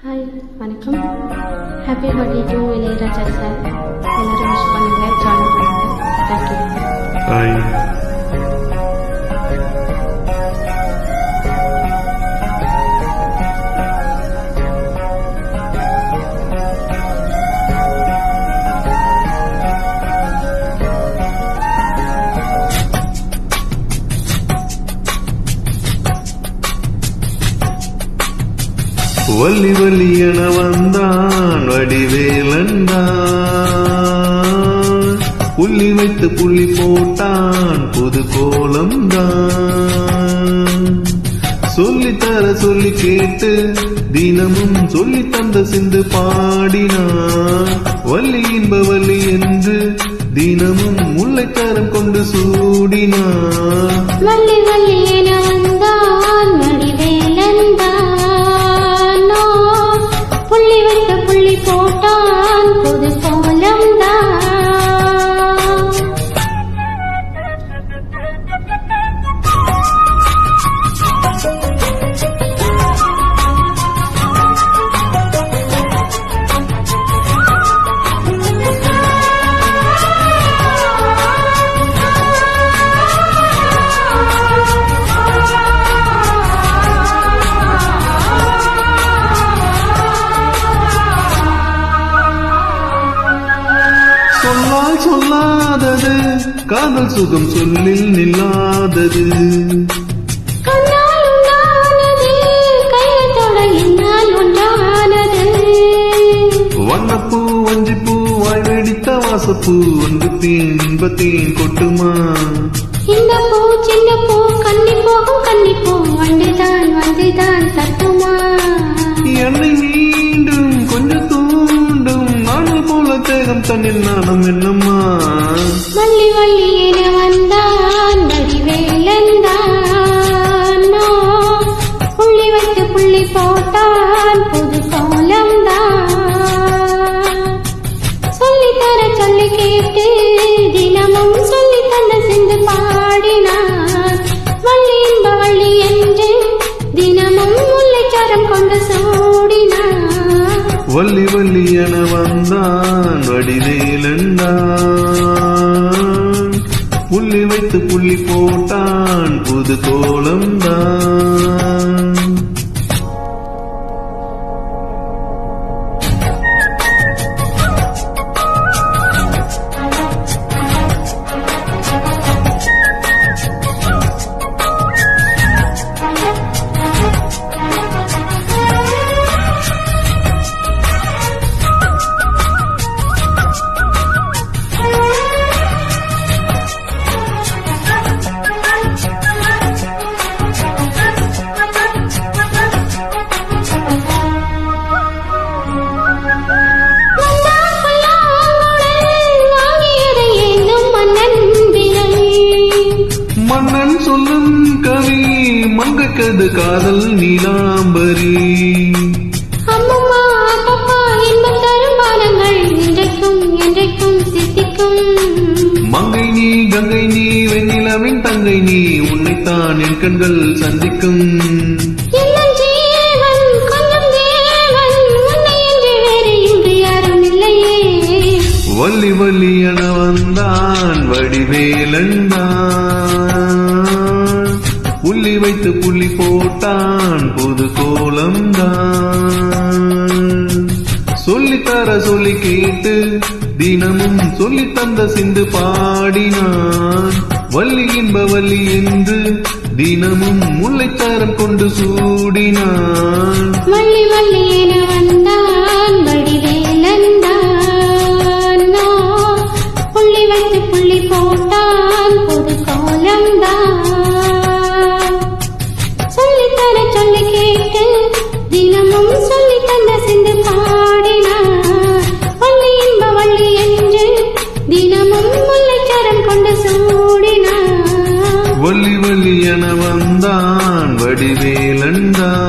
Hi, வணக்கம். Happy birthday to Ilaiyaraaja sir. எல்லாரும் wish பண்ணுங்க, ஜாயின் பண்ணுங்க. தேங்க்யூ. ஹாய். வள்ளி வள்ளி என வந்தான் வடிவேலந்தான், புள்ளி வைத்து புள்ளி போட்டான் புது கோலம்தான். சொல்லித்தர சொல்லி கேட்டு தினமும் சொல்லி தந்த சிந்து பாடினான். வள்ளி இன்ப வள்ளி என்று தினமும் முல்லைக்காரம் கொண்டு சூடினான். வள்ளி வள்ளி என வந்தான் வடிவேலந்தான், புள்ளி வைத்த புள்ளி போட்டான் புது கோலம்தான். சொல்லாதது காதல் சுகம் சொல்லில் நில்லாதது. வண்ணப்பூ வஞ்சிப்பூ வாய் வெடித்த வாசப்பூ ஒன்று இன்பத்தேன் கொட்டுமா. இந்த பூ சின்ன பூ கன்னி போகும் கன்னிப்பூ வந்துதான் வந்துதான் தட்டுமா. என்னை மீண்டும் கொஞ்சம் தூண்டும் நானும் போல தேகம் தன்னில் நானும் என்னம்மா. வள்ளி வள்ளி என வந்தான் வடிவேலந்தான், புள்ளி வைத்து புள்ளி போட்டான் புது கோலம்தான். சொல்லித்தர சொல்லி கேட்டு தினமும் சொல்லி தந்த சிந்து பாடினான். வள்ளி இன்ப வள்ளி என்று தினமும் முல்லைச்சாரம் கொண்டு சூடினான். வள்ளி வள்ளி என வந்தான் வடிவேலந்தான், புள்ளி வைத்து புள்ளி போட்டான் புது கோலம்தான். மன்னன் சொல்லும் கவி மங்கைக்கது காதல் நீலாம்பரி. அம்மம்மா அப்பப்பா இன்பம் தரும் பாலங்கள் இன்றைக்கும் என்றைக்கும் சித்திக்கும். மங்கை நீ கங்கை நீ வெண்ணிலவின் தங்கை நீ, உன்னைத்தான் என் கண்கள் சந்திக்கும். வள்ளி வள்ளி என வந்தான் வடிவேலந்தான், புள்ளி வைத்து புள்ளி போட்டான் புது கோலம்தான். சொல்லித்தர சொல்லி கேட்டு தினமும் சொல்லி தந்த சிந்து பாடினான். வள்ளி இன்ப வள்ளி என்று தினமும் முல்லைச்சாரம் கொண்டு சூடினான். வள்ளி வள்ளி என வந்தான் வடிவேலந்தான், புள்ளி வைத்து புள்ளி போட்டான் புது கோலம்தான். சொல்லித்தர சொல்லி கேட்டு தினமும் சொல்லி தந்த சிந்து பாடினான். வள்ளி இன்ப வள்ளி என்று தினமும் முல்லைச்சாரம் கொண்டு சூடினான். வள்ளி வள்ளி என வந்தான் வடிவேலந்தான்.